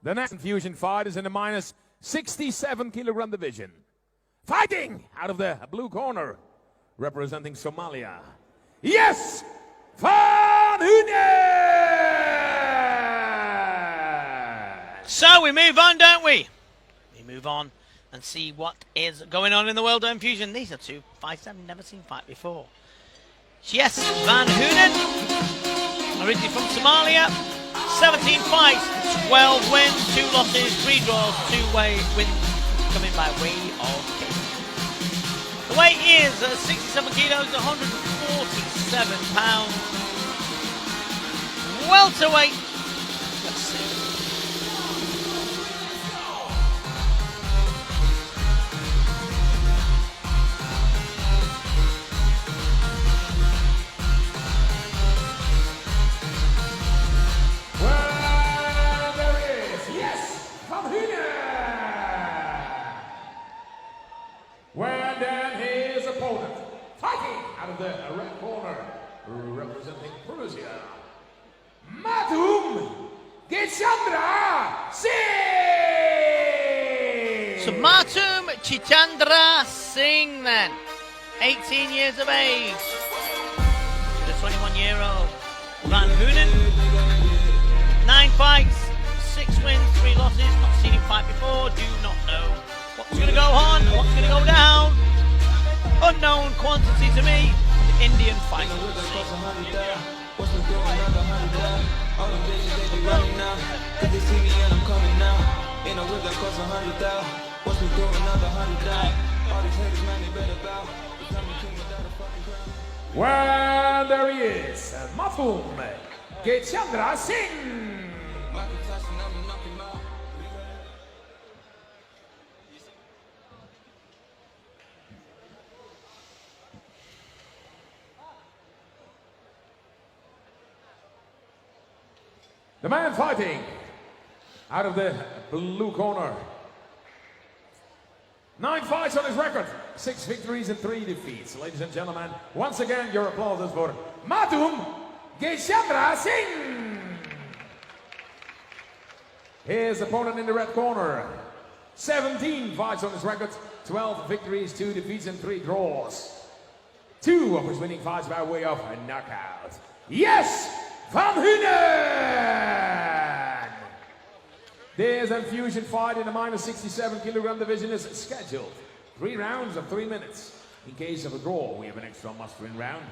The next fusion fight is in the minus 67 kilogram division. Fighting out of the blue corner, representing Somalia. Yes, Van Hooyay! So we move on, don't we? We move on and see what is going on in the world of infusion. These are two fights I've never seen fight before. Yes, Van Hooyay, originally from Somalia, 17 fights, 12 wins, 2 losses, 3 draws, 2 wins coming by way of KO. The weight is 67 kilos, 147 pounds. Welterweight. Let's see. Well, there is, yes, Van Hooyay! Well, then his opponent, fighting out of the red corner, representing Prussia, Singh! So Matum Chichandra Singh then, 18 years of age, the 21-year-old Van Hooyay, 9 fights, 6 wins, 3 losses, not seen him fight before, do not know what's going to go on, what's going to go down, unknown quantity to me, the Indian fighter. Well, there he is, Matum Chichandra Singh! The man fighting out of the blue corner. 9 fights on his record, 6 victories and 3 defeats. Ladies and gentlemen, once again, your applause is for Matum Chichandra Singh. His opponent in the red corner, 17 fights on his record, 12 victories, 2 defeats and 3 draws. 2 of his winning fights by way of a knockout. Yes, Van Hooyay! This infusion fight in the minus 67 kilogram division is scheduled. 3 rounds of 3 minutes. In case of a draw, we have an extra must-win round.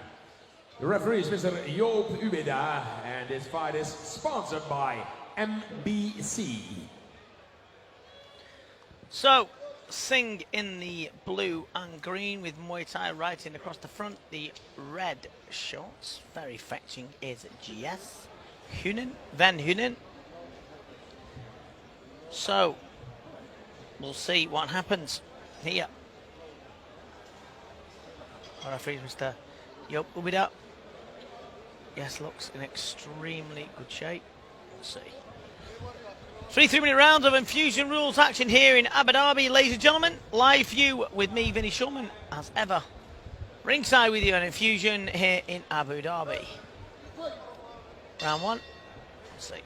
The referee is Mr. Joop Ubeda, and this fight is sponsored by MBC. So, Singh in the blue and green with Muay Thai writing across the front. The red shorts, very fetching, is GS Van Hooyay. So, we'll see what happens here. Our referee is Mr. Joop Ubeda. Yes, looks in extremely good shape. We'll see. 3 3-minute rounds of infusion rules action here in Abu Dhabi, ladies and gentlemen. Live view with me, Vinny Schulman, as ever. Ringside with you on infusion here in Abu Dhabi. Round 1. Let's see.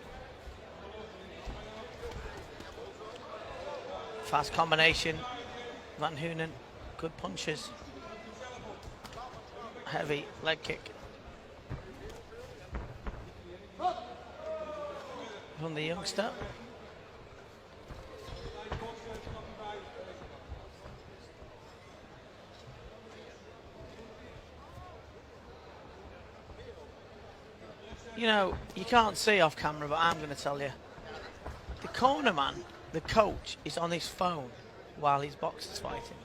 Fast combination. Van Hooyay, good punches. Heavy leg kick. From the youngster. You know, you can't see off camera, but I'm going to tell you. The corner man, the coach, is on his phone while his boxer's fighting.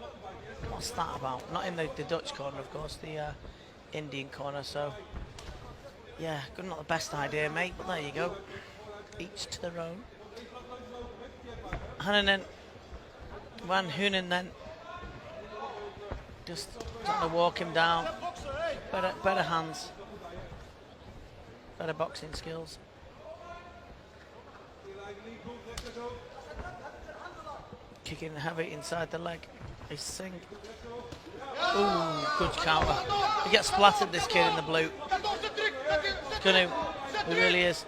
What's that about? Not in the Dutch corner, of course, the Indian corner. So, yeah, not the best idea, mate, but there you go. Each to their own. And Van Hooyay then just trying to walk him down. Better hands. Better boxing skills. Kicking heavy inside the leg. He's Singh. Ooh, good counter. He gets splattered, this kid in the blue. Gonna, he really is.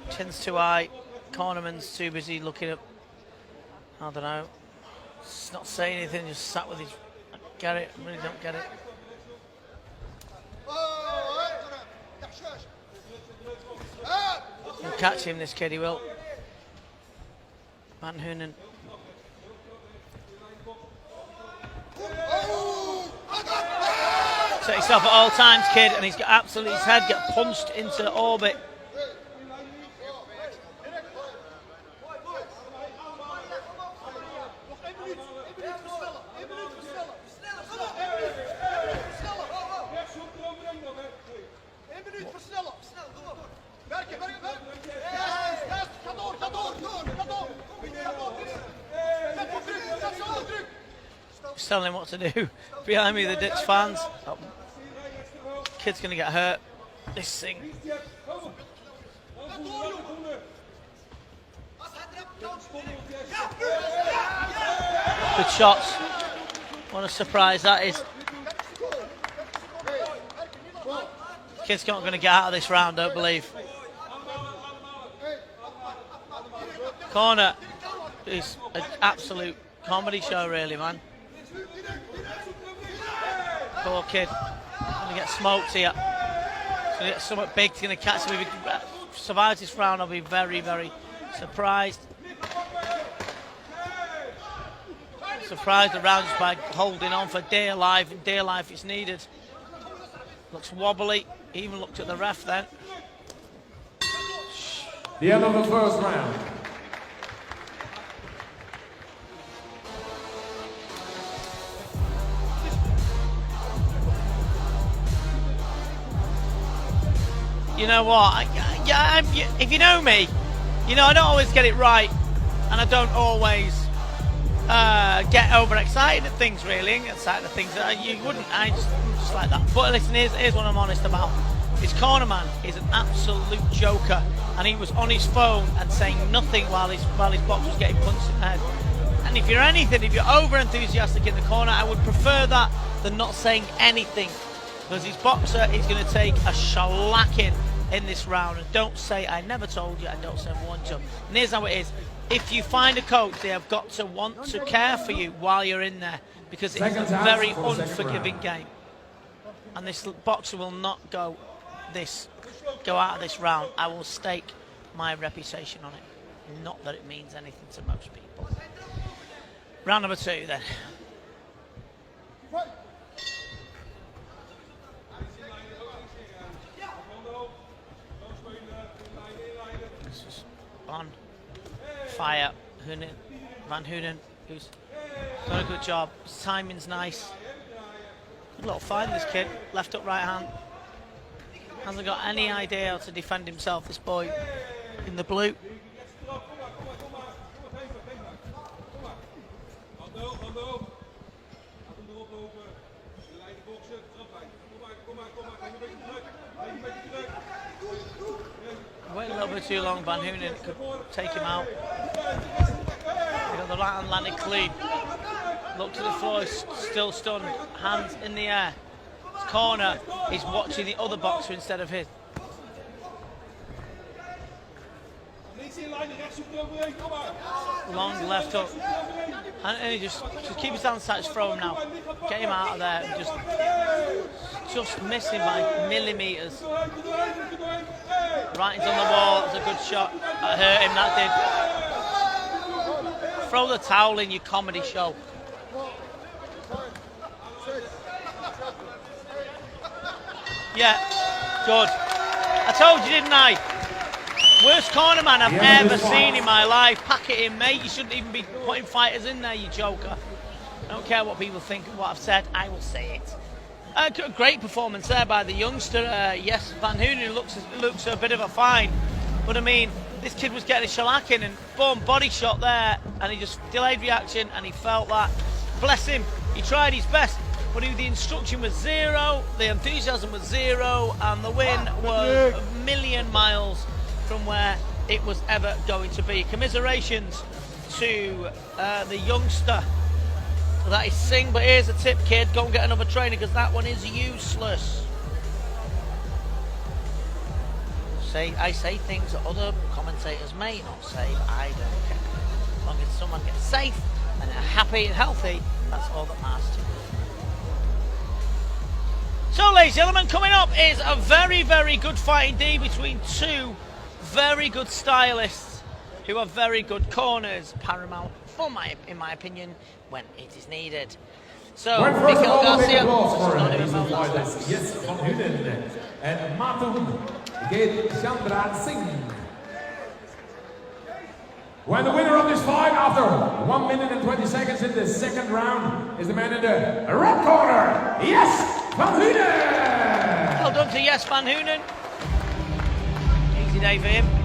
Chin's too high. cornerman's too busy looking at, I don't know, just not saying anything, just sat with his, I get it, I really don't get it. He'll catch him, this kid, he will. Van Hoonen. Set yourself at all times, kid, and he's got absolutely, his head get punched into orbit. Just telling him what to do. Behind me, the Ditch fans. Oh, kid's gonna get hurt. This thing. Good shots. What a surprise that is. Kid's not gonna get out of this round, don't believe. Corner is an absolute comedy show, really, man. Poor kid. Gonna get smoked here. Gonna get something big. He's gonna catch him. If he survives this round, I'll be very, very surprised. Surprised around just by holding on for dear life, and dear life is needed. Looks wobbly. Even looked at the ref then. The end of the first round. You know what? If you know me, you know I don't always get it right, and I don't always get overexcited at things. Really, and get excited at things that you wouldn't. I'm just like that. But listen, here's what I'm honest about. His cornerman is an absolute joker, and he was on his phone and saying nothing while his box was getting punched in the head. And if you're anything, if you're over enthusiastic in the corner, I would prefer that than not saying anything, because his boxer is going to take a shellacking in this round. And don't say I never told you, and don't say I warned you. And here's how it is. If you find a coach, they have got to want to care for you while you're in there, because it's a very unforgiving game. And this boxer will not go out of this round. I will stake my reputation on it. Not that it means anything to most people. Round number 2 then. This is on fire. Van Hoonen, who's done a good job. His timing's nice. Good little fight, this kid. Left up, right hand. Hasn't got any idea how to defend himself, this boy in the blue. Waited a little bit too long, Van Hoonen could take him out. He got the right hand landed clean. Looked to the floor, still stunned, hands in the air. His corner is watching the other boxer instead of his. Long left hook. And he just keep his hands tight, just throw him now. Get him out of there. Just missing by millimetres. Writing's on the wall, that's a good shot. That hurt him, that did. Throw the towel in, your comedy show. Yeah, good. I told you, didn't I? Worst cornerman I've ever seen in my life. Pack it in, mate. You shouldn't even be putting fighters in there, you joker. I don't care what people think of what I've said. I will say it. Great performance there by the youngster. Yes, Van Hoonen looks a bit of a find. But I mean, this kid was getting a shellacking and boom, body shot there. And he just delayed reaction and he felt that. Bless him. He tried his best. But the instruction was 0, the enthusiasm was 0, and the win was a million miles from where it was ever going to be. Commiserations to the youngster. That is Singh, but here's a tip, kid. Go and get another trainer, because that one is useless. I say things that other commentators may not say, but I don't care. As long as someone gets safe and they're happy and healthy, that's all that matters to me. So, ladies and gentlemen, coming up is a very, very good fight indeed between two very good stylists who are very good corners, paramount, in my opinion, when it is needed. So, Mikael Garcia, yes, van Hunen en Matum Chandra Singh. When the winner of this fight after 1 minute and 20 seconds in the second round is the man in the red corner, Yes van Hunen. Well done to Yes van Hunen. Easy day for him.